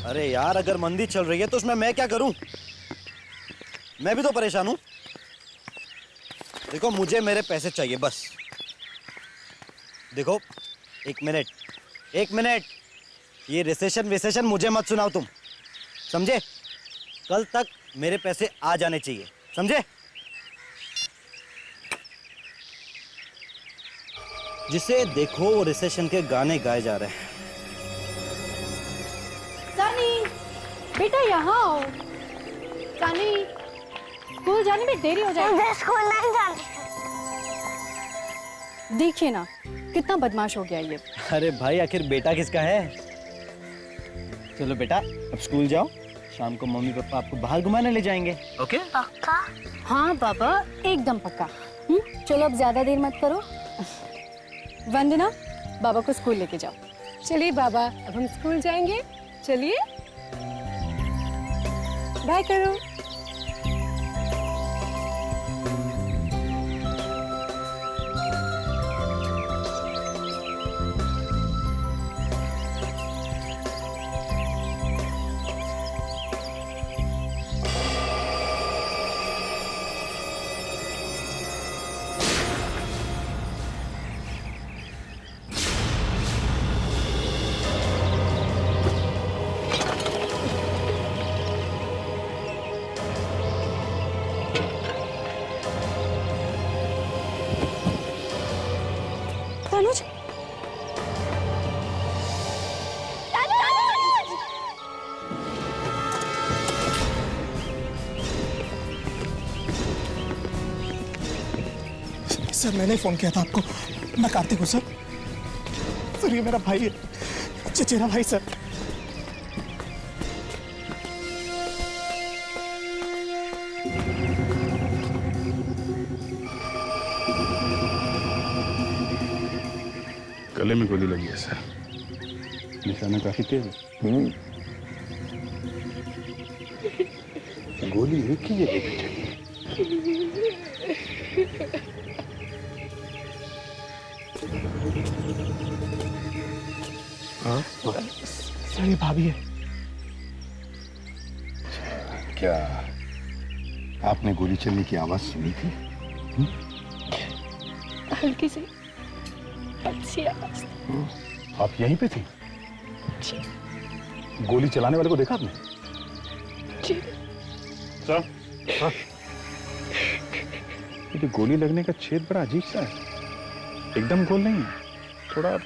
अरे यार, अगर मंदी चल रही है तो उसमें मैं क्या करूं? मैं भी तो परेशान हूं। देखो, मुझे मेरे पैसे चाहिए बस। देखो, एक मिनट, ये रिसेशन विसेशन मुझे मत सुनाओ तुम, समझे? कल तक मेरे पैसे आ जाने चाहिए, समझे? जिसे देखो वो रिसेशन के गाने गाए जा रहे हैं। सानी, बेटा यहाँ आओ। सानी, स्कूल जाने में देरी हो जाएगी। मुझे स्कूल नहीं जाना। देखिए ना, कितना बदमाश हो गया ये। अरे भाई, आखिर बेटा किसका है? चलो बेटा, अब स्कूल जाओ। शाम को मम्मी पापा आपको बाहर घुमाने ले जाएंगे, ओके? पक्का? हाँ पापा, एकदम पक्का। चलो अब ज्यादा देर मत करो। वंदना, बाबा को स्कूल लेके जाओ। चलिए बाबा, अब हम स्कूल जाएंगे। चलिए, बाय करो। तनुज, सर, मैंने फोन किया था आपको। मैं कार्तिक हूँ सर। सर, ये मेरा भाई है, चचेरा भाई सर। गले में गोली लगी है सर। निशाना काफी तेज है। गोली एक ही जगह पे चली। हाँ? सर, ये भाभी है। क्या आपने गोली चलने की आवाज सुनी थी? हल्की सी अच्छी आवाज। आप यहीं पे थी? जी। गोली चलाने वाले को देखा आपने? जी। सर, हाँ। ये जो गोली लगने का छेद बड़ा अजीब सा है, एकदम गोल नहीं है, थोड़ा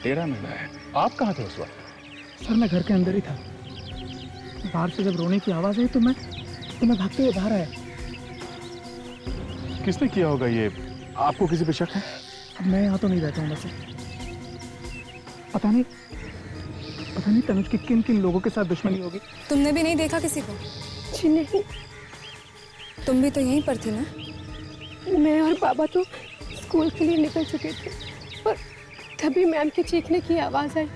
टेढ़ा मेढ़ा है। आप कहाँ थे उस वक्त? सर, मैं घर के अंदर ही था। बाहर से जब रोने की आवाज आई तो मैं भागते हुए बाहर आया। किसने किया होगा ये? आपको किसी पे शक है? अब मैं यहाँ तो नहीं रहता हूँ वैसे। पता नहीं तनुज की किन किन लोगों के साथ दुश्मनी होगी। तुमने भी नहीं देखा किसी को? जी नहीं। तुम भी तो यहीं पर थी ना? मैं और बाबा तो स्कूल के लिए निकल चुके थे, पर तभी मैम के चीखने की आवाज आई।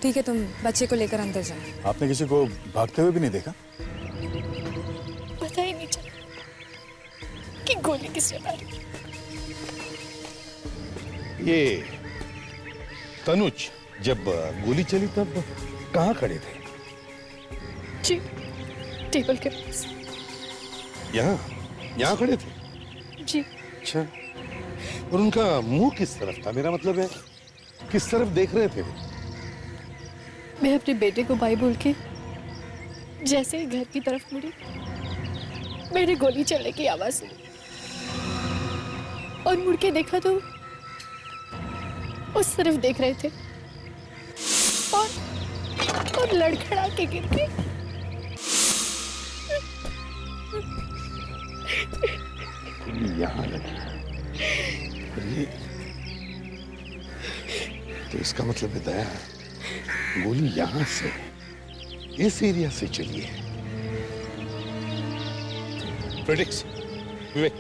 ठीक है, तुम बच्चे को लेकर अंदर जाओ। आपने किसी को भागते हुए भी नहीं देखा? पता ही नहीं चला कि गोली किसने मारी। ये तनुज जब गोली चली तब कहाँ खड़े थे? जी, टेबल के पास। यहाँ खड़े थे? जी। अच्छा, और उनका मुंह किस तरफ था? मेरा मतलब है, किस तरफ देख रहे थे? मैं अपने बेटे को बाय बोल के जैसे ही घर की तरफ मुड़ी, मैंने गोली चलने की आवाज सुनी और मुड़ के देखा तो उस तरफ देख रहे थे और लड़खड़ा के गिर गए। यहाँ लगी। ये तो इसका मतलब है दया, गोली यहाँ से, इस एरिया से चली है। फ्रेडिक्स, विवेक,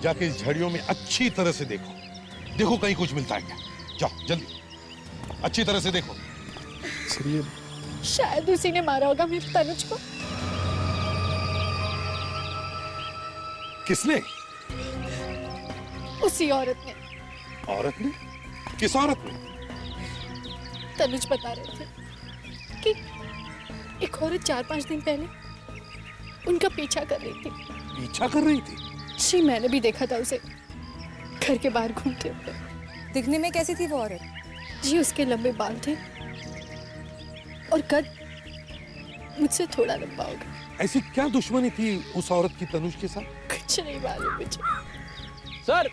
जाके इस झड़ियों में अच्छी तरह से देखो कहीं कुछ मिलता है क्या। जाओ जल्दी, अच्छी तरह से देखो। शायद उसी ने मारा होगा मेरे तनुज को। किसने? उसी औरत ने। औरत ने? किस औरत ने? तनुज बता रहे थे कि एक औरत 4-5 दिन पहले उनका पीछा कर रही थी। पीछा कर रही थी? जी मैंने भी देखा था उसे घर के बाहर घूमते हुए। दिखने में कैसी थी वो औरत? जी उसके लंबे बाल थे और कद मुझसे थोड़ा लंबा होगा। ऐसी क्या दुश्मनी थी उस औरत की तनुज के साथ? कुछ नहीं मालूम मुझे। सर,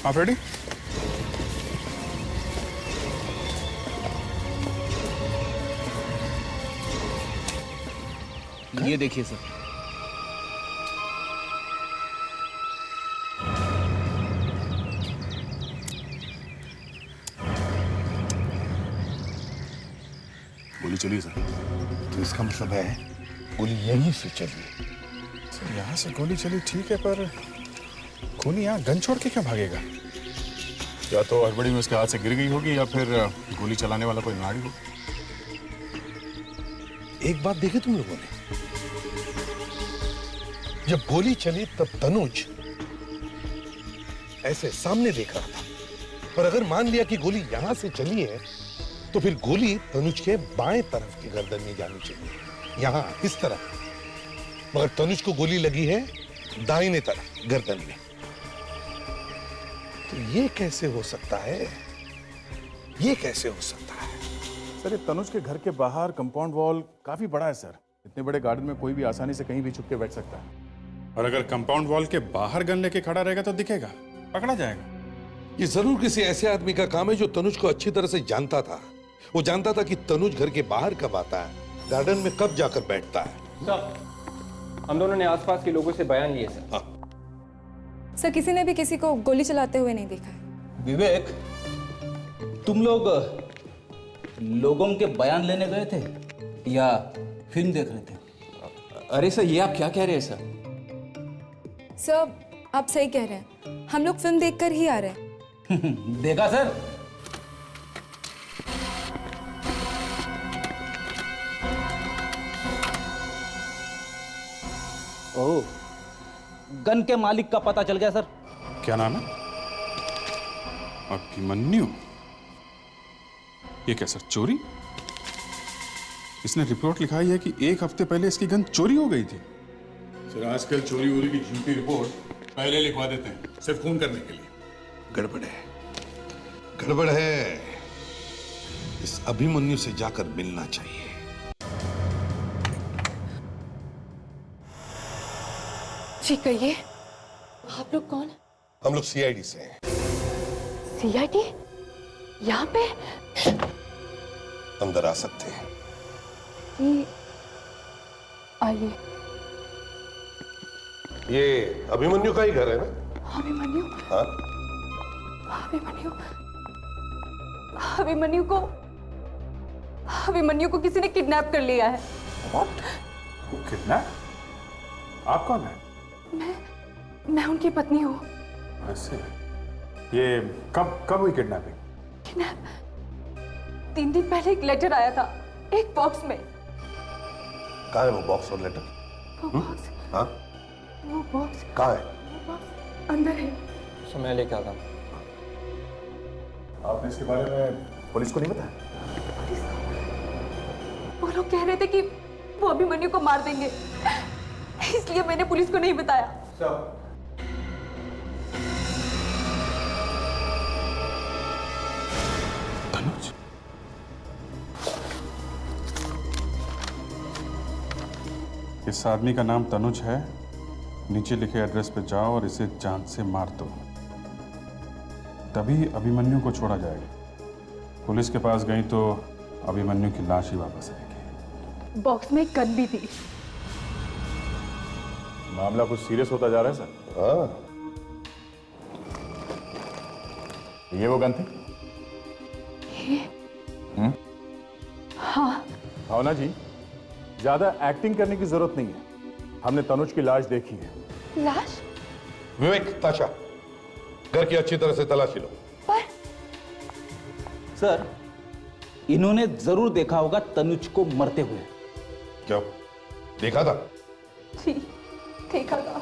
आप रेडी? ये देखिए सर। गोली चली सर। तो इसका मतलब है गोली यहीं से चली। सर यहाँ से गोली चली ठीक है, पर खूनी यहाँ गन छोड़ के क्यों भागेगा? या तो हड़बड़ी में उसके हाथ से गिर गई होगी या फिर गोली चलाने वाला कोई नाड़ी हो। एक बात देखी तुम लोगों ने, जब गोली चली तब तनुज ऐसे सामने देख रहा था, पर अगर मान लिया कि गोली यहां से चली है तो फिर गोली तनुज के बाएं तरफ की गर्दन में जानी चाहिए, यहां इस तरफ। मगर तनुज को गोली लगी है दाहिने तरफ गर्दन में। तो ये कैसे हो सकता है? ये कैसे हो सकता है? सर, ये तनुज के घर के बाहर कंपाउंड वॉल काफी बड़ा है सर। इतने बड़े गार्डन में कोई भी आसानी से कहीं भी छुप के बैठ सकता है। और अगर कंपाउंड वॉल के बाहर गन लेके खड़ा रहेगा तो दिखेगा, पकड़ा जाएगा। ये जरूर किसी ऐसे आदमी का काम है जो तनुज को अच्छी तरह से जानता था। वो जानता था कि तनुज घर के बाहर कब आता है, गार्डन में कब जाकर बैठता है। सर, हम दोनों ने आसपास के लोगों से बयान लिए सर। हाँ। सर किसी ने भी किसी को गोली चलाते हुए नहीं देखा है। विवेक, तुम लोग लोगों के बयान लेने गए थे या फिल्म देख रहे थे? अरे सर, ये आप क्या कह रहे हैं सर? सर आप सही कह रहे हैं, हम लोग फिल्म देखकर ही आ रहे हैं। देखा सर? ओह, गन के मालिक का पता चल गया सर। क्या नाम है? अभिमन्यु। ये क्या सर, चोरी? इसने रिपोर्ट लिखा है कि 1 हफ्ते पहले इसकी गन चोरी हो गई थी। सर आजकल चोरी वोरी की झूठी रिपोर्ट पहले लिखवा देते हैं, सिर्फ खून करने के लिए। गड़बड़ है, गड़बड़ है। इस अभिमन्यु से जाकर मिलना चाहिए। जी कहिए, आप लोग कौन? हम लोग सीआईडी से हैं। सीआईडी? यहाँ पे? अंदर आ सकते हैं? आइए। ये अभिमन्यु का ही घर है ना? अभिमन्यु? हाँ। अभिमन्यु को किसी ने किडनैप कर लिया है। What? किडनैप? आप कौन है? मैं उनकी पत्नी हूँ। ऐसे? ये कब हुई किडनैपिंग? 3 दिन पहले एक लेटर आया था, एक बॉक्स में। कहाँ है वो बॉक्स और लेटर? हाँ? वो बॉक्स कहाँ है? अंदर है। सर मैं लेके आता हूँ। आपने इसके बारे में पुलिस को नहीं बताया? वो लोग कह रहे थे कि वो अभिमन्यु को मार देंगे, इसलिए मैंने पुलिस को नहीं बताया। तनुज? इस आदमी का नाम तनुज है। नीचे लिखे एड्रेस पे जाओ और इसे जान से मार दो, तभी अभिमन्यु को छोड़ा जाएगा। पुलिस के पास गई तो अभिमन्यु की लाश ही वापस आएगी। बॉक्स में एक गन भी थी। मामला कुछ सीरियस होता जा रहा है सर। हाँ। ये वो गन थी? हाँ। भावना जी, ज्यादा एक्टिंग करने की जरूरत नहीं है। हमने तनुज की लाश देखी है। लाश? विवेक, ताशा, घर की अच्छी तरह से तलाशी लो। पर सर, इन्होंने जरूर देखा होगा तनुज को मरते हुए। क्यों? देखा था? जी, देखा था।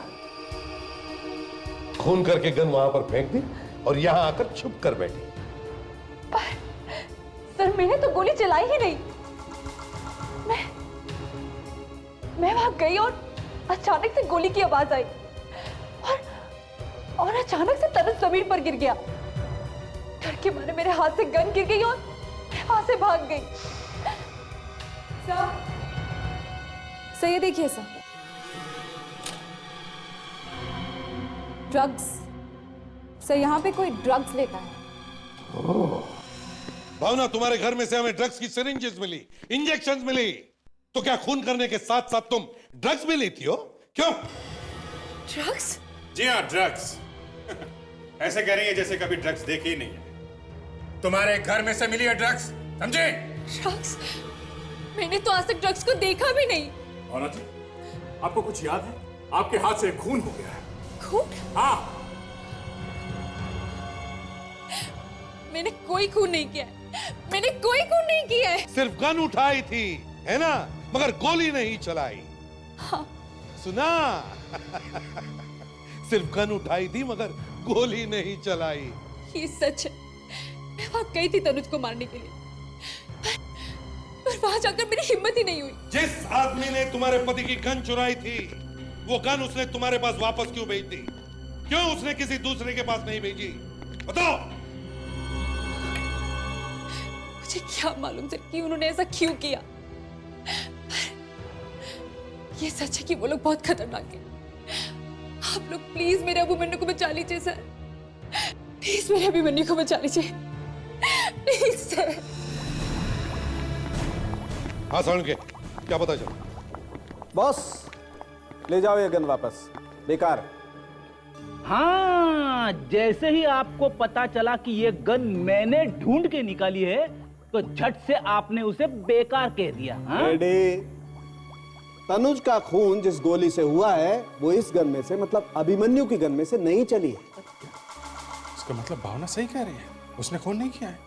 खून करके गन वहां पर फेंक दी और यहां आकर छुप कर बैठी। सर मैंने तो गोली चलाई ही नहीं। मैं वहां गई और अचानक से गोली की आवाज आई और अचानक से तनुज जमीन पर गिर गया। डर के मारे मेरे हाथ से गन गिर गई और मैं वहां से भाग गई। सर ये देखिए सर, ड्रग्स। सर यहाँ पे कोई ड्रग्स लेता है। भावना, तुम्हारे घर में से हमें ड्रग्स की सिरिंजेस मिली, इंजेक्शंस मिली, तो क्या खून करने के साथ साथ तुम ड्रग्स भी लेती हो? क्यों? ड्रग्स? जी हाँ, ड्रग्स। ऐसे कह रही है जैसे कभी ड्रग्स देखे ही नहीं है। तुम्हारे घर में से मिली है ड्रग्स, समझे? ड्रग्स? मैंने तो आज तक ड्रग्स को देखा भी नहीं। भावना जी, आपको कुछ याद है? आपके हाथ से खून हो गया है। खून? हाँ। मैंने कोई खून नहीं किया है। मैंने कोई खून नहीं किया है। सिर्फ गन उठाई थी, है ना? मगर गोली नहीं चलाई। हाँ। सुना? सिर्फ गन उठाई थी मगर गोली नहीं चलाई। ये सच है। मैं वहां गई थी तनुज को मारने के लिए, पर वहां जाकर मेरी हिम्मत ही नहीं हुई। जिस आदमी ने तुम्हारे पति की गन चुराई थी, वो गन उसने तुम्हारे पास वापस क्यों भेज दी? क्यों उसने किसी दूसरे के पास नहीं भेजी? बताओ। मुझे क्या मालूम सर कि उन्होंने ऐसा क्यों किया। ये सच है कि वो लोग बहुत खतरनाक हैं। आप लोग प्लीज मेरे अभिमन्यु को बचा लीजिए सर। प्लीज मेरे अभिमन्यु को बचा लीजिए, प्लीज सर। हाँ सालुंके, क्या पता चला? बॉस, ले जाओ ये गन वापस, बेकार। हाँ, जैसे ही आपको पता चला कि ये गन मैंने ढूंढ के निकाली है तो झट से आपने उसे बेकार कह दिया। हाँ? तनुज का खून जिस गोली से हुआ है वो इस गन में से, मतलब अभिमन्यु की गन में से नहीं चली है। इसका मतलब भावना सही कह रही है, उसने खून नहीं किया है।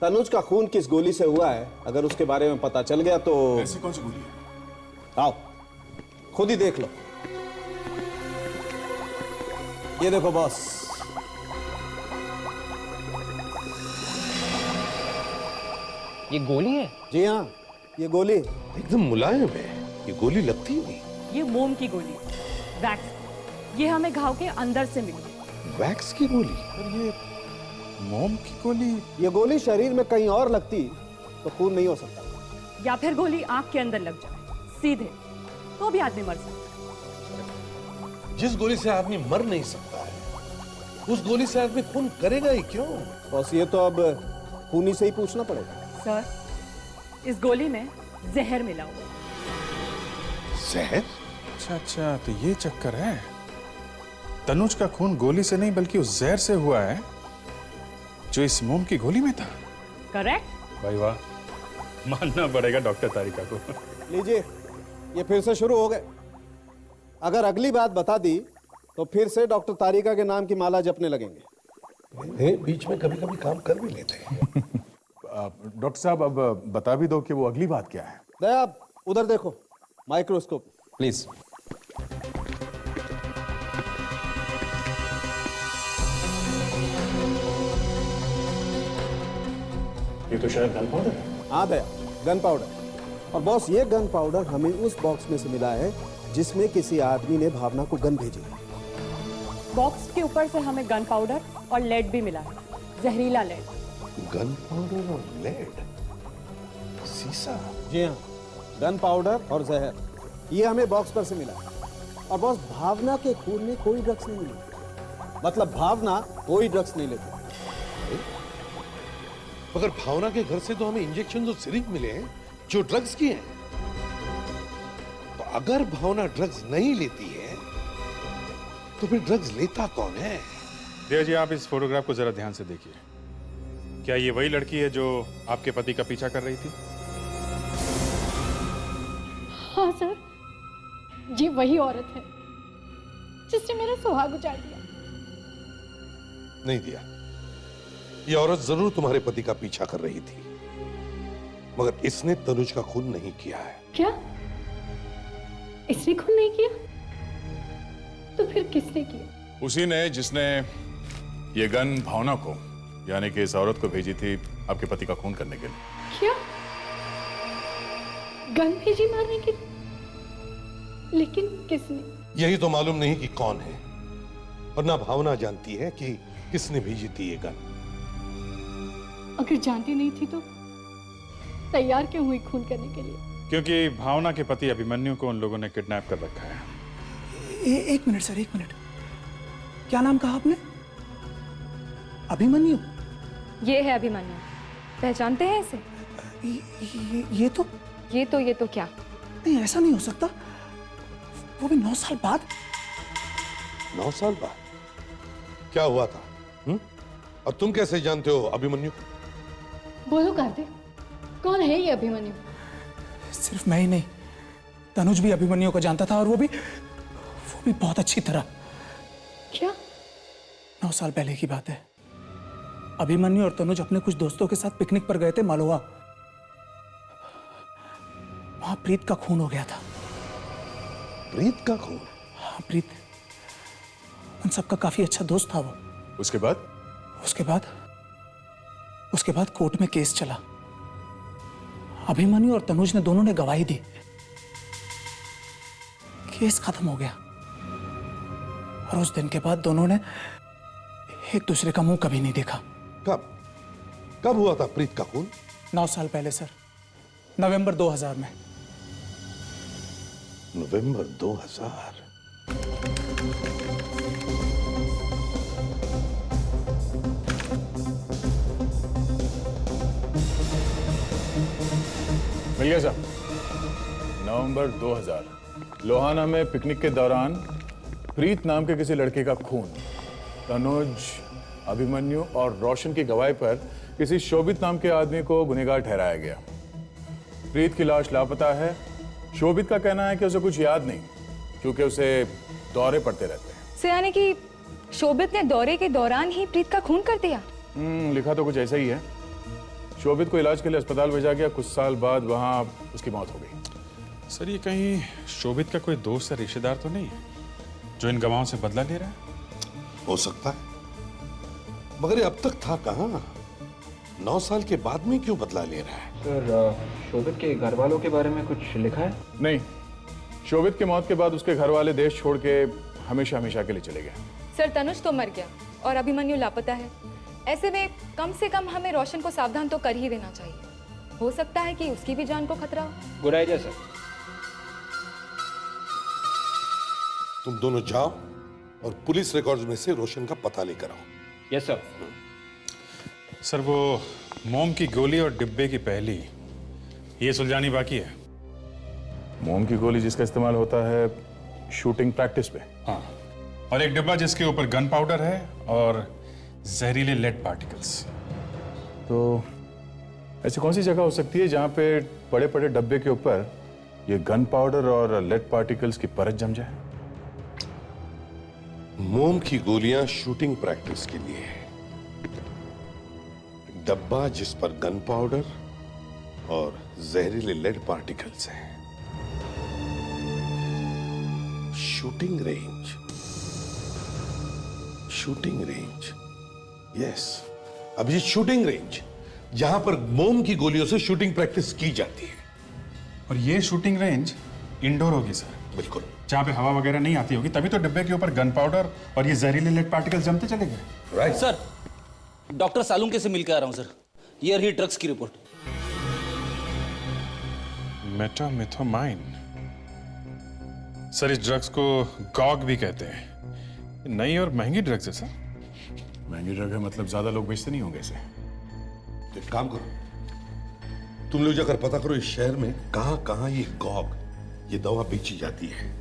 तनुज का खून किस गोली से हुआ है अगर उसके बारे में पता चल गया तो ऐसी कौन सी गोली है? आओ खुद ही देख लो। ये देखो बॉस, ये गोली है? जी हाँ, ये गोली एकदम मुलायम है, ये गोली लगती ही नहीं। ये मोम की गोली, वैक्स। ये हमें घाव के अंदर से मिली। वैक्स की गोली? और ये मोम की गोली? ये गोली शरीर में कहीं और लगती तो खून नहीं हो सकता, या फिर गोली आंख के अंदर लग जाए सीधे, तो भी आदमी मर सकता है। जिस गोली से आदमी मर नहीं सकता है, उस गोली से आदमी खून करेगा ही क्यों? बस ये तो अब खूनी से ही पूछना पड़ेगा। सर, इस गोली में जहर मिला हुआ है। जहर? अच्छा अच्छा, तो ये चक्कर है। तनुज का खून गोली से नहीं बल्कि उस जहर से हुआ है जो इस मोम की गोली में था। करेक्ट। भाई वाह, मानना पड़ेगा डॉक्टर तारिका को। लीजिए, ये फिर से शुरू हो गए। अगर अगली बात बता दी तो फिर से डॉक्टर तारिका के नाम की माला जपने लगेंगे। बीच में कभी कभी काम कर भी लेते हैं। डॉक्टर साहब, अब बता भी दो कि वो अगली बात क्या है। दया, उधर देखो, माइक्रोस्कोप प्लीज। ये तो शायद गन पाउडर है। हाँ दया, गन पाउडर। और बॉस, ये गन पाउडर हमें उस बॉक्स में से मिला है जिसमें किसी आदमी ने भावना को गन भेजी। बॉक्स के ऊपर से हमें गन पाउडर और लेड भी मिला है, जहरीला लेड। गन पाउडर और लेड? सीसा? जी हाँ, गन पाउडर और जहर, ये हमें बॉक्स पर से मिला। और बॉस, भावना के खून में कोई ड्रग्स नहीं मिली, मतलब भावना कोई ड्रग्स नहीं लेती। मगर भावना के घर से तो हमें इंजेक्शन और सिरिंज मिले हैं जो ड्रग्स की हैं। तो अगर भावना ड्रग्स नहीं लेती है तो फिर ड्रग्स लेता कौन है? दिया जी, आप इस फोटोग्राफ को जरा ध्यान से देखिए। क्या ये वही लड़की है जो आपके पति का पीछा कर रही थी? हाँ सर, ये वही औरत है जिसने मेरा सुहाग उजाड़ दिया। नहीं दिया, ये औरत जरूर तुम्हारे पति का पीछा कर रही थी, मगर इसने तनुज का खून नहीं किया है। क्या? इसने खून नहीं किया? तो फिर किसने किया? उसी ने जिसने ये गन भावना को, यानी कि इस औरत को भेजी थी आपके पति का खून करने के लिए। क्या गन भेजी मारने के लिए? लेकिन किसने? यही तो मालूम नहीं कि कौन है, और ना भावना जानती है कि किसने भेजी थी ये गन। अगर जानती नहीं थी तो तैयार क्यों हुई खून करने के लिए? क्योंकि भावना के पति अभिमन्यु को उन लोगों ने किडनैप कर रखा है। एक मिनट सर, एक मिनट। क्या नाम कहा आपने? अभिमन्यु? ये है अभिमन्यु, पहचानते हैं इसे? ये तो क्या? नहीं, ऐसा नहीं हो सकता। वो भी 9 साल बाद। 9 साल बाद? क्या हुआ था? और तुम कैसे जानते हो अभिमन्यु? बोलो कार्तिक, कौन है ये अभिमन्यु? सिर्फ मैं ही नहीं, तनुज भी अभिमन्यु को जानता था, और वो भी बहुत अच्छी तरह। क्या? 9 साल पहले की बात है। अभिमन्यु और तनुज अपने कुछ दोस्तों के साथ पिकनिक पर गए थे मालवा। वहां प्रीत का खून हो गया था। प्रीत का खून? हाँ, प्रीत उन सबका काफी अच्छा दोस्त था वो। उसके बाद? उसके बाद कोर्ट में केस चला। अभिमन्यु और तनुज ने दोनों ने गवाही दी। केस खत्म हो गया, और उस दिन के बाद दोनों ने एक दूसरे का मुंह कभी नहीं देखा। कब हुआ था प्रीत का खून? 9 साल पहले सर, नवंबर 2000 में। नवंबर 2000? मिल गया साहब। नवंबर 2000, लोहाना में पिकनिक के दौरान प्रीत नाम के किसी लड़के का खून तनुज, अभिमन्यु और रोशन की गवाही पर किसी शोभित नाम के आदमी को गुनहगार ठहराया गया। प्रीत की लाश लापता है। शोभित का कहना है कि उसे कुछ याद नहीं, क्योंकि उसे दौरे पड़ते रहते हैं। से यानी कि शोभित ने दौरे के दौरान ही प्रीत का खून कर दिया? लिखा तो कुछ ऐसा ही है। शोभित को इलाज के लिए अस्पताल भेजा गया। कुछ साल बाद वहां उसकी मौत हो गई। सर, ये कहीं शोभित का कोई दोस्त या रिश्तेदार तो नहीं है जो इन गवाहों से बदला ले रहा है? हो सकता है, मगर ये अब तक था कहां? 9 साल के बाद में क्यों बदला ले रहा है? सर, शोभित के घर वालों के बारे में कुछ लिखा है? नहीं, शोभित की मौत के बाद उसके घर वाले देश छोड़ के हमेशा हमेशा के लिए चले गए। सर, तनुज तो मर गया और अभिमन्यु लापता है। ऐसे में कम से कम हमें रोशन को सावधान तो कर ही देना चाहिए। हो सकता है कि उसकी भी जान को खतरा हो। Good idea sir. तुम दोनों जाओ और पुलिस रिकॉर्ड्स में से रोशन का पता लेकर आओ। Yes sir. सर, वो मोम की गोली और डिब्बे की पहली, ये सुलझानी बाकी है। मोम की गोली जिसका इस्तेमाल होता है शूटिंग प्रैक्टिस पे। हाँ, और एक डिब्बा जिसके ऊपर गन पाउडर है और जहरीले लेड पार्टिकल्स। तो ऐसी कौन सी जगह हो सकती है जहां पे बड़े बड़े डब्बे के ऊपर ये गन पाउडर और लेड पार्टिकल्स की परत जम जाए? मोम की गोलियां शूटिंग प्रैक्टिस के लिए, डब्बा जिस पर गन पाउडर और जहरीले लेड पार्टिकल्स हैं। Shooting range, shooting range, yes, अब ये शूटिंग रेंज जहां पर मोम की गोलियों से शूटिंग प्रैक्टिस की जाती है। और ये शूटिंग रेंज इंडोर होगी सर? बिल्कुल, जहां पे हवा वगैरह नहीं आती होगी, तभी तो डिब्बे के ऊपर गन पाउडर और ये जहरीले लेड पार्टिकल्स जमते चले गए। राइट सर, डॉक्टर सालुंके से मिलकर आ रहा हूं सर। ये रही ड्रग्स की रिपोर्ट। मेटामिथोमाइन। सर, इस ड्रग्स को गॉग भी कहते हैं। नई और महंगी ड्रग्स है सर। महंगी ड्रग है मतलब ज्यादा लोग बेचते नहीं होंगे इसे। एक काम करो, तुम लोग जाकर पता करो इस शहर में कहां कहां ये गॉग, ये दवा बेची जाती है।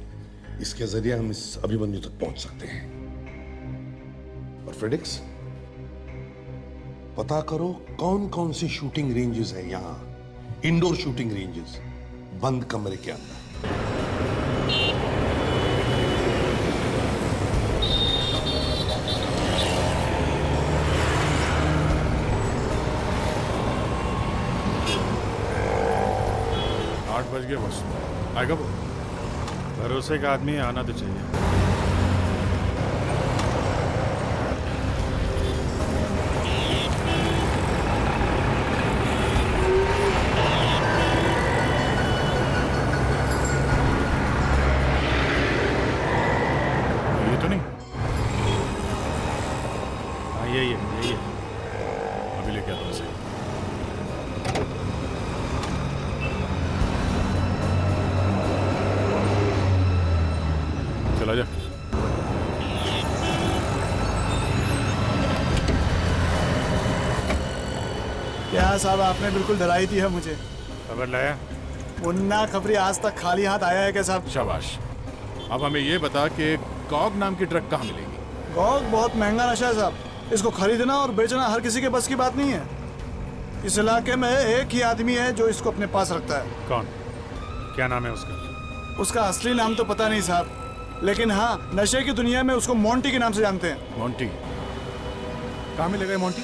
इसके जरिए हम इस अभिमन्यु तक पहुंच सकते हैं। और फ्रेडिक्स, पता करो कौन कौन सी शूटिंग रेंजेस हैं यहां, इंडोर शूटिंग रेंजेस, बंद कमरे के अंदर। 8 बज गए बस। आएगा वो? भरोसे का आदमी आना तो चाहिए। क्या साहब, आपने बिल्कुल डराई दी है मुझे। खबर लाया? मुन्ना खबरी आज तक खाली हाथ आया है क्या साहब? शाबाश। अब हमें ये बता कि गॉग नाम की ड्रग कहाँ मिलेगी? गॉग बहुत महंगा नशा है साहब। इसको खरीदना और बेचना हर किसी के बस की बात नहीं है। इस इलाके में एक ही आदमी है जो इसको अपने पास रखता है। कौन? क्या नाम है उसका? उसका असली नाम तो पता नहीं साहब, लेकिन हाँ, नशे की दुनिया में उसको मोंटी के नाम से जानते हैं। मोंटी? कहाँ मिलेगा ये मोंटी?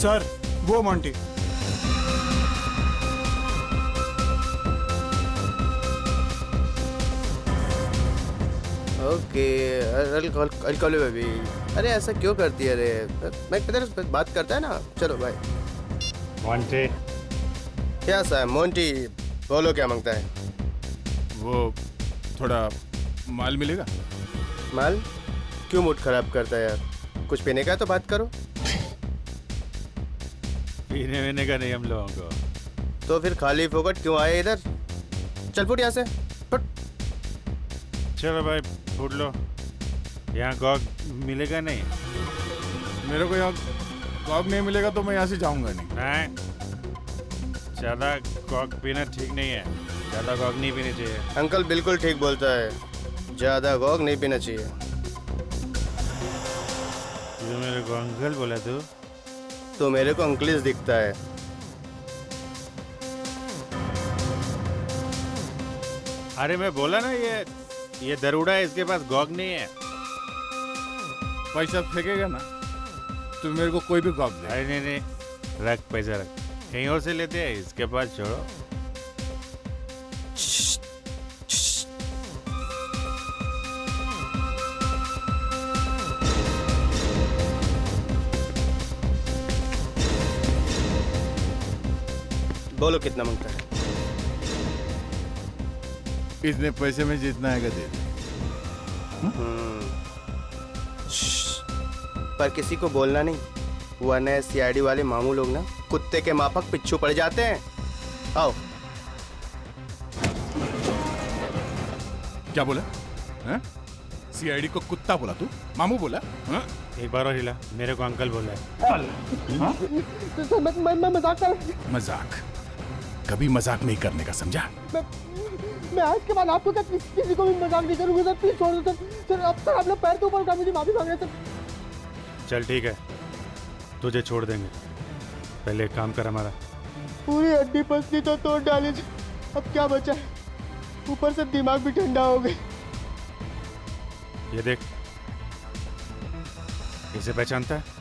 सर, वो मोंटी। Okay, alcohol baby. अरे ऐसा क्यों करती है? अरे मैं किधर बात करता है ना। चलो भाई। मोंटी? क्या साहब? मोंटी बोलो, क्या मांगता है? वो थोड़ा माल मिलेगा? माल? क्यों मूड खराब करता है यार? कुछ पीने का तो बात करो। पीने वीने का नहीं हम लोगों को। तो फिर खाली फोकट क्यों आए इधर? चल फुट यहाँ से, फुट। चलो भाई फूट लो। यहाँ गॉग मिलेगा नहीं? मेरे को यहाँ गॉग नहीं मिलेगा तो मैं यहाँ से जाऊंगा नहीं। ज़्यादा गॉग पीना ठीक नहीं है। ज़्यादा गॉग नहीं पीनी चाहिए। अंकल बिल्कुल ठीक बोलता है, ज़्यादा गॉग नहीं पीना चाहिए। जो मेरे को अंकल बोला तो मेरे को अंकलिस दिखता है। अरे मैं बोला ना, ये दरोड़ा है, इसके पास गॉग नहीं है। पैसा फेंकेगा ना तो मेरे को कोई भी गॉग दे। अरे नहीं, रख पैसा रख, कहीं और से लेते हैं, इसके पास छोड़ो। बोलो कितना मांगता है? इतने पैसे में जितना आएगा दे दे। पर किसी को बोलना नहीं, वरना सीआईडी वाले मामू लोग ना कुत्ते के माफक पिच्छू पड़ जाते हैं। आओ। क्या बोला? सीआईडी को कुत्ता बोला तू? मामू बोला? एक बार और हिला। मेरे को अंकल बोला है। मैं मजाक कर। मजाक कभी मजाक नहीं करने का, समझा? मैं आज के बाद आपको क्या किसी को भी मजाक नहीं करूंगा सर। प्लीज छोड़ दो सर। अब तक अपने पैर के ऊपर उठा, मुझे माफी मांग रहे सर। चल ठीक है, तुझे छोड़ देंगे। पहले एक काम कर हमारा। पूरी हड्डी पसली तो तोड़ डाली, अब क्या बचा है? ऊपर से दिमाग भी ठंडा हो गया। ये देख, इसे पहचानता है?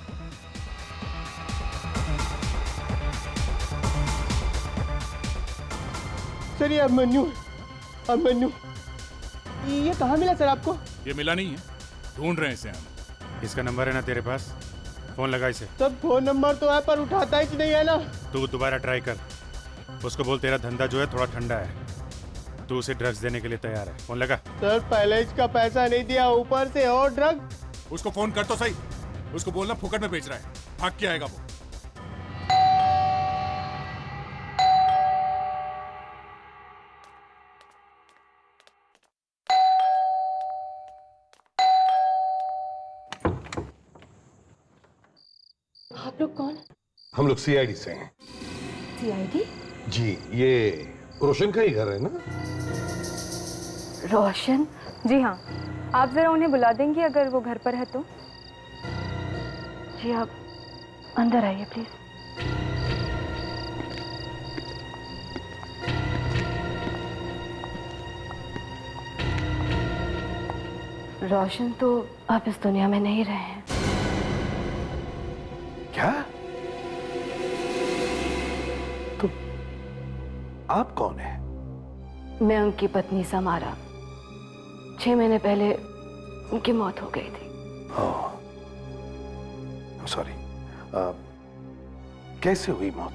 सर ये अभिमन्यु। ये कहाँ मिला सर आपको? ये मिला नहीं है, ढूंढ रहे हैं इसे हम। इसका नंबर है ना तेरे पास? फोन लगा इसे। सर फोन नंबर तो है पर उठाता ही नहीं है ना। तू दोबारा ट्राई कर, उसको बोल तेरा धंधा जो है थोड़ा ठंडा है, तू उसे ड्रग्स देने के लिए तैयार है। फोन लगा। सर पहले इसका पैसा नहीं दिया, ऊपर से और ड्रग। उसको फोन कर तो सही, उसको बोलना फुकट में बेच रहा है, भाग के आएगा वो। आप लोग कौन? हम लोग सीआईडी से हैं। सीआईडी? जी, ये रोशन का ही घर है ना? रोशन? जी हाँ, आप जरा उन्हें बुला देंगी अगर वो घर पर है तो। जी आप अंदर आइए प्लीज। रोशन तो अब इस दुनिया में नहीं रहे हैं। क्या? तो आप कौन है? मैं उनकी पत्नी समारा। 6 महीने पहले उनकी मौत हो गई थी। सॉरी। कैसे हुई मौत?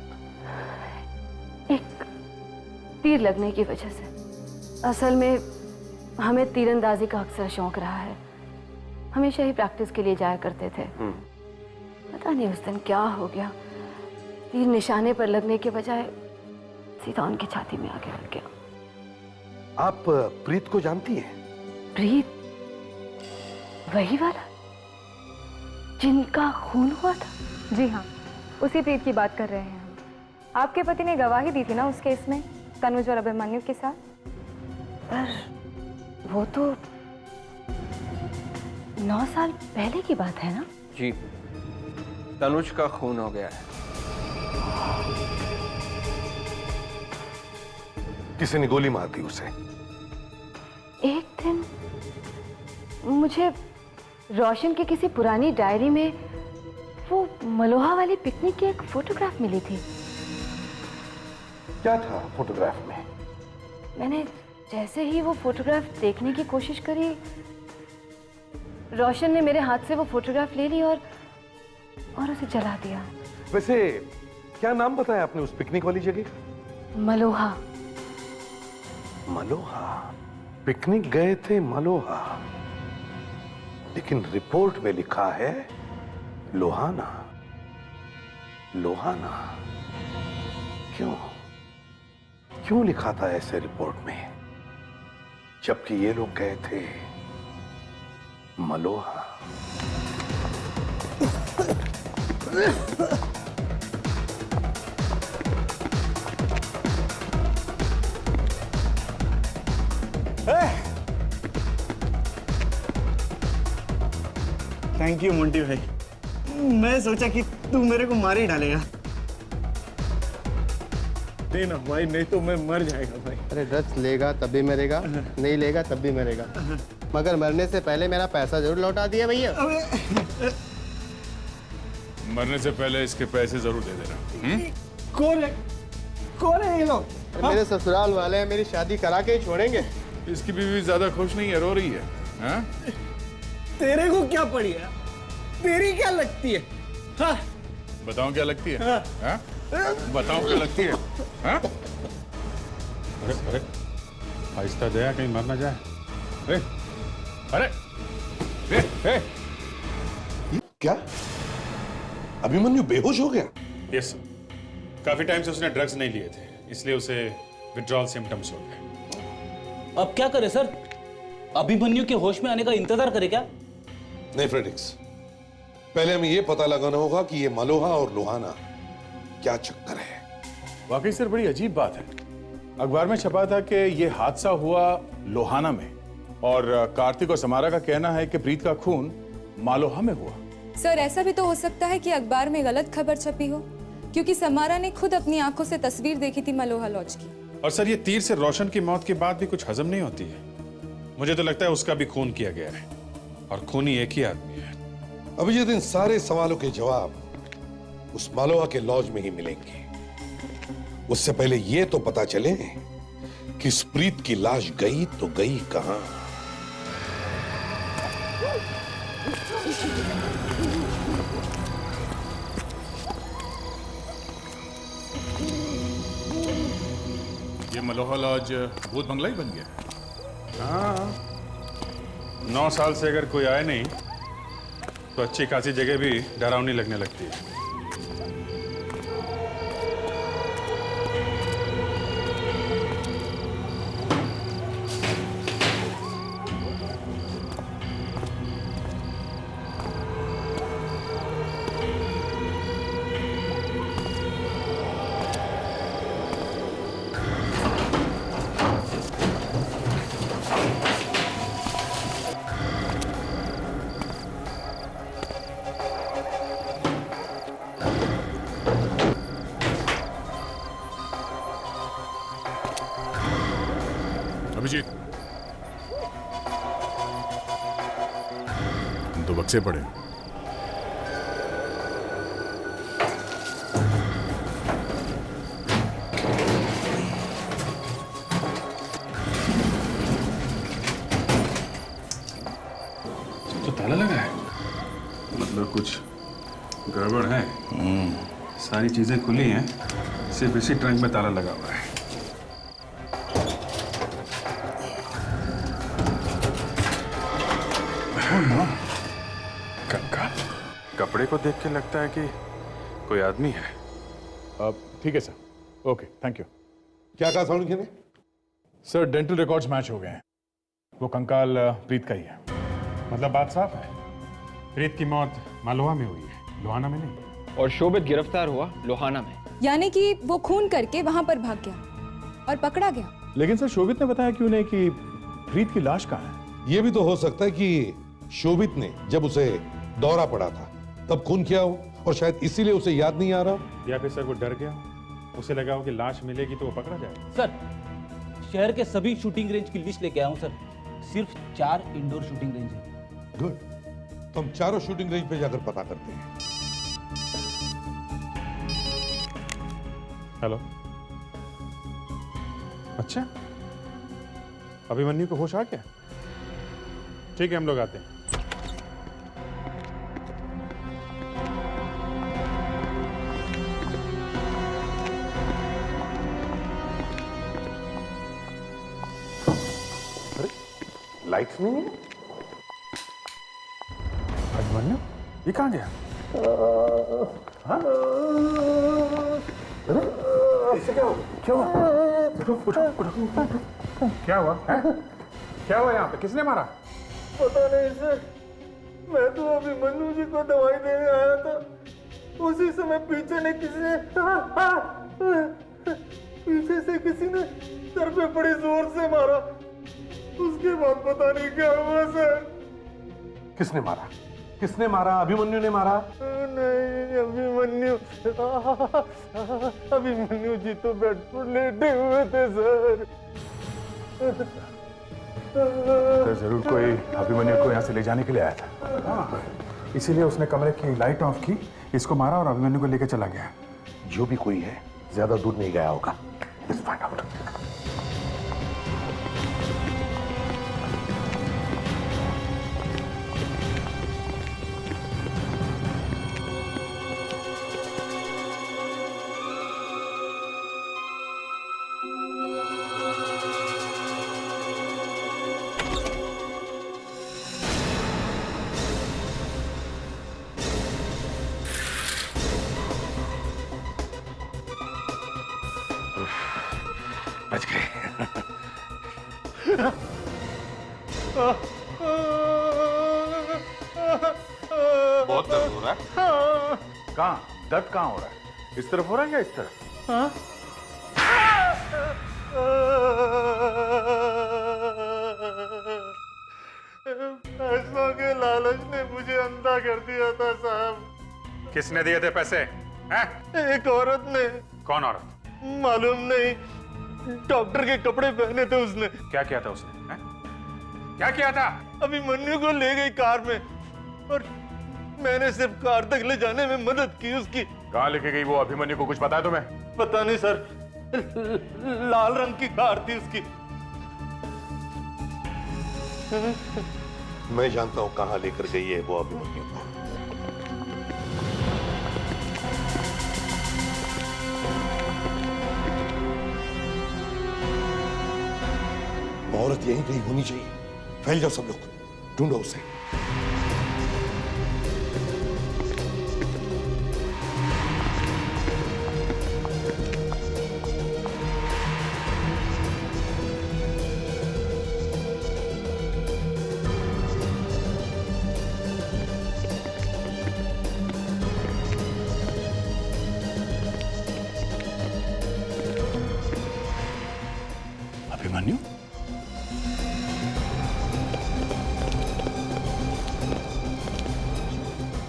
तीर लगने की वजह से। असल में हमें तीरंदाजी का अक्सर शौक रहा है, हमेशा ही प्रैक्टिस के लिए जाया करते थे। पता नहीं उस दिन क्या हो गया, तीर निशाने पर लगने के बजाय सीधा उनकी छाती में आके लग गया। आप प्रीत को जानती हैं? प्रीत? वही वाला जिनका खून हुआ था? जी हाँ, उसी प्रीत की बात कर रहे हैं हम। आपके पति ने गवाही दी थी ना उस केस में, तनुज और अभिमन्यु के साथ। पर वो तो 9 साल पहले की बात है ना? जी, तनुज का खून हो गया है। किसी ने गोली मार दी उसे। एक दिन मुझे रोशन की किसी पुरानी डायरी में वो मलोहा वाली पिकनिक की एक फोटोग्राफ मिली थी। क्या था फोटोग्राफ में? मैंने जैसे ही वो फोटोग्राफ देखने की कोशिश करी, रोशन ने मेरे हाथ से वो फोटोग्राफ ले ली और उसे जला दिया। वैसे क्या नाम बताया आपने उस पिकनिक वाली जगह का? मलोहा। मलोहा? पिकनिक गए थे मलोहा, लेकिन रिपोर्ट में लिखा है लोहाना। लोहाना क्यों लिखा था ऐसे रिपोर्ट में, जबकि ये लोग गए थे मलोहा? थैंक यू मोंटी भाई। मैं सोचा कि तू मेरे को मार ही डालेगा। देना भाई, नहीं तो मैं मर जाएगा भाई। अरे ड्रग्स लेगा तब भी मरेगा, नहीं लेगा तब भी मरेगा, मगर मरने से पहले मेरा पैसा जरूर लौटा दिया भैया। मरने से पहले इसके पैसे जरूर दे देना। कौन है ये लोग? मेरे ससुराल वाले हैं, मेरी शादी करा के ही छोड़ेंगे। इसकी बीवी ज्यादा खुश नहीं है, रो रही है। हाँ? तेरे को क्या पड़ी है? तेरी क्या लगती है? हाँ? बताऊं क्या लगती है? हाँ? हाँ? बताऊं क्या लगती है? हाँ? अरे अरे, आहिस्ता दया, कहीं मर ना जाए। अरे अरे ए, ए। क्या अभिमन्यु बेहोश हो गया? यस सर, काफी टाइम से उसने ड्रग्स नहीं लिए थे, इसलिए उसे विड्रॉल सिम्टम्स हो गए। अब क्या करे सर? अभिमन्यु के होश में आने का इंतजार करे क्या? नहीं फ्रेडिक्स, पहले हमें यह पता लगाना होगा कि ये मलोहा और लोहाना क्या चक्कर है। वाकई सर बड़ी अजीब बात है। अखबार में छपा था कि ये हादसा हुआ लोहाना में, और कार्तिक और समारा का कहना है कि प्रीत का खून मालोहा में हुआ। सर ऐसा भी तो हो सकता है कि अखबार में गलत खबर छपी हो, क्योंकि समारा ने खुद अपनी आंखों से तस्वीर देखी थी मलोहा लॉज की। और सर ये तीर से रोशन की मौत के बाद भी कुछ हजम नहीं होती है। मुझे तो लगता है उसका भी खून किया गया है, और खूनी एक ही आदमी है। अभिजीत, इन सारे सवालों के जवाब उस मालोहा के लॉज में ही मिलेंगे। उससे पहले यह तो पता चले कि इस प्रीत की लाश गई तो गई कहां। ये मलोहा लॉज भूत बंगला ही बन गया। हाँ, 9 साल से अगर कोई आए नहीं तो अच्छी खासी जगह भी डरावनी लगने लगती है। अभिजीत, तो बक्से पड़े। तो ताला लगा है, मतलब कुछ गड़बड़ है। सारी चीजें खुली हैं, सिर्फ इसी ट्रंक में ताला लगा हुआ है। कंकाल, कपड़े को देख के लगता है कि कोई आदमी है। अब ठीक है सर, ओके, थैंक यू। क्या कहा साउंड ने? सर डेंटल रिकॉर्ड्स मैच हो गए हैं। वो कंकाल प्रीत का ही है। मतलब बात साफ है, प्रीत की मौत मालवा में हुई है, लोहाना में नहीं। और शोभित गिरफ्तार हुआ लोहाना में। यानी कि वो खून करके वहां पर भाग गया और पकड़ा गया। लेकिन सर शोभित ने बताया क्यों नहीं कि प्रीत की लाश कहाँ है? यह भी तो हो सकता है कि शोभित ने जब उसे दौरा पड़ा था तब खून किया हो और शायद इसीलिए उसे याद नहीं आ रहा हो। या फिर सर वो डर गया, उसे लगा हो कि लाश मिलेगी तो वो पकड़ा जाएगा। सर शहर के सभी शूटिंग रेंज की लिस्ट लेके आया हूं सर। सिर्फ 4 इंडोर शूटिंग रेंज है। गुड, तो हम चारों शूटिंग रेंज पे जाकर पता करते हैं। हेलो, अच्छा अभिमन्यु को होश आ गया? ठीक है, हम लोग आते हैं। लाइट्स नहीं है। अभिमन्यु ये कहाँ गया? हाँ? इससे क्या हुआ? क्या हुआ? क्या हुआ? क्या हुआ यहाँ पे? किसने मारा? पता नहीं सर, मैं तो अभिमन्यु जी को दवाई देने आया था, उसी समय पीछे से किसी ने सर पे बड़ी जोर से मारा। उसके बाद पता नहीं क्या हुआ सर। किसने मारा? किसने मारा? अभिमन्यु ने मारा? नहीं, अभिमन्यु जी तो बेड पर लेटे हुए थे सर। तो जरूर कोई अभिमन्यु को यहाँ से ले जाने के लिए आया था। हाँ, इसीलिए उसने कमरे की लाइट ऑफ की, इसको मारा और अभिमन्यु को लेकर चला गया। जो भी कोई है ज्यादा दूर नहीं गया होगा। Let's find out. बच गए। बहुत दर्द हो रहा है? कहाँ? दर्द कहाँ हो रहा है? इस तरफ हो रहा है या इस तरफ? हाँ? पैसों के लालच ने मुझे अंधा कर दिया था साहब। किसने दिए थे पैसे? हैं? एक औरत ने। कौन औरत? मालूम नहीं, डॉक्टर के कपड़े पहने थे उसने। क्या किया था उसने? हैं? क्या किया था? अभिमन्यु को ले गई कार में और मैंने सिर्फ कार तक ले जाने में मदद की उसकी। कहाँ लेके गई वो? अभिमन्यु को कुछ पता है तुम्हें? पता नहीं सर, लाल रंग की कार थी उसकी। मैं जानता हूं कहां लेकर गई है वो अभिमन्यु को। औरत यहीं कहीं होनी चाहिए। फैल जाओ सब लोग, ढूंढो उसे। अभिमन्यु?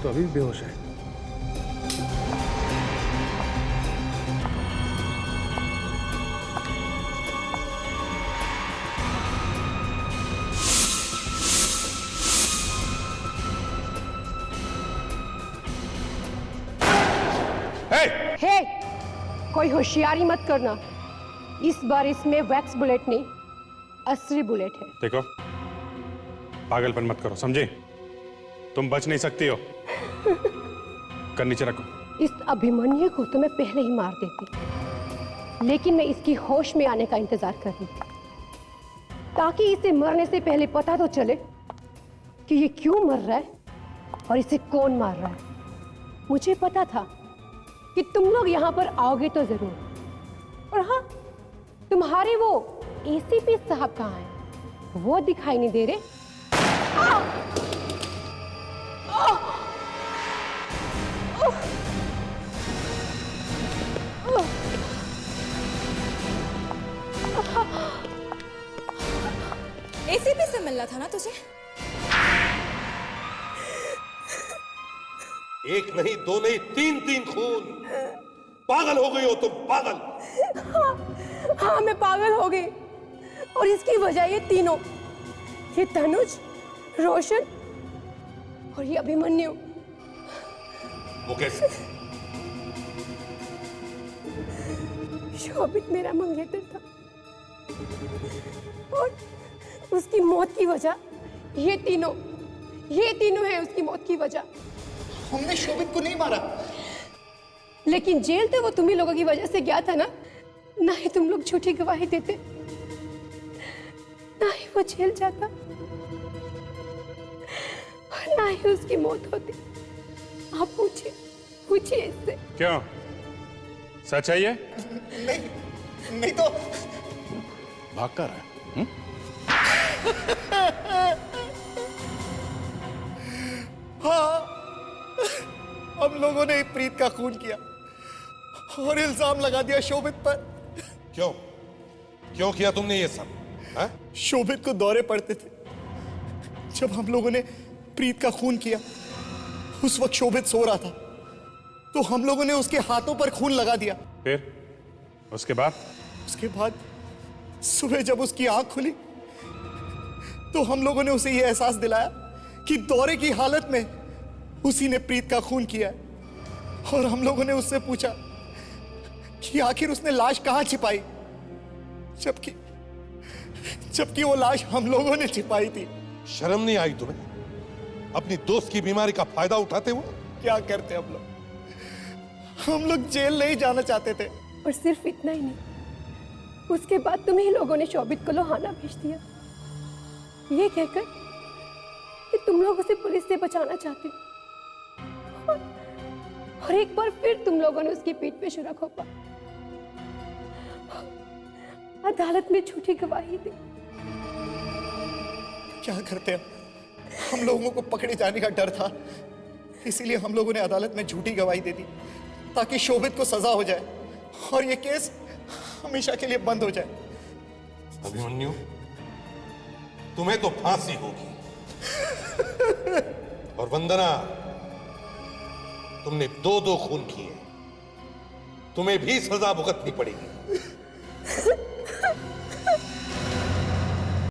तो अभी बेहोश है। हे, कोई होशियारी मत करना। इस बार इसमें वैक्स बुलेट नहीं, असली बुलेट है। देखो, पागलपन मत करो, समझे? तुम बच नहीं सकती हो। कर नीचे रखो। इस अभिमन्यु को तो मैं पहले ही मार देती, लेकिन मैं इसकी होश में आने का इंतजार कर रही थी, ताकि इसे मरने से पहले पता तो चले कि ये क्यों मर रहा है और इसे कौन मार रहा है। मुझे पता था कि तुम लोग यहाँ पर आओगे तो जरूर। और हाँ, तुम्हारे वो एसीपी साहब कहाँ हैं? वो दिखाई नहीं दे रहे। एसीपी से मिलना था ना तुझे? एक नहीं, दो नहीं, तीन तीन खून। पागल हो गई हो तुम, पागल। हाँ, मैं पागल हो गई और इसकी वजह ये तीनों, ये तनुज, रोशन और ये अभिमन्यु। वो कैसे? शोभित मेरा मंगेतर था और उसकी मौत की वजह ये तीनों है उसकी मौत की वजह। हमने शोभित को नहीं मारा। लेकिन जेल तो वो तुम ही लोगों की वजह से गया था ना। ना ही तुम लोग झूठी गवाही देते, ना ही वो जेल जाता और ना ही उसकी मौत होती। आप पूछिए इससे। क्यों, सच है ये? नहीं तो भाग कर है। हाँ, हम लोगों ने प्रीत का खून किया और इल्जाम लगा दिया शोभित पर। क्यों किया तुमने ये सब? हा? शोभित को दौरे पड़ते थे। जब हम लोगों ने प्रीत का खून किया, उस वक्त शोभित सो रहा था, तो हम लोगों ने उसके हाथों पर खून लगा दिया। फिर उसके बाद सुबह जब उसकी आंख खुली, तो हम लोगों ने उसे यह एहसास दिलाया कि दौरे की हालत में उसी ने प्रीत का खून किया है। और हम लोगों ने उससे पूछा कि आखिर उसने लाश कहां छिपाई, जबकि वो लाश हम लोगों ने छिपाई थी। शर्म नहीं आई तुम्हें अपनी दोस्त की बीमारी का फायदा उठाते हुए? क्या करते हम लोग जेल नहीं जाना चाहते थे। और सिर्फ इतना ही नहीं, उसके बाद तुम ही लोगों ने शोभित को लोहाना भेज दिया, ये कहकर कि तुम लोग उसे पुलिस से बचाना चाहते हो। और एक बार फिर तुम लोगों ने उसकी पीठ पे छुरा घोंपा, अदालत में झूठी गवाही दी। क्या करते हम लोगों को पकड़े जाने का डर था, इसीलिए हम लोगों ने अदालत में झूठी गवाही दे दी ताकि शोभित को सजा हो जाए और ये केस हमेशा के लिए बंद हो जाए। अभिमन्यु, तुम्हें तो फांसी होगी। और वंदना, तुमने 2-2 खून किए, तुम्हें भी सजा भुगतनी पड़ेगी।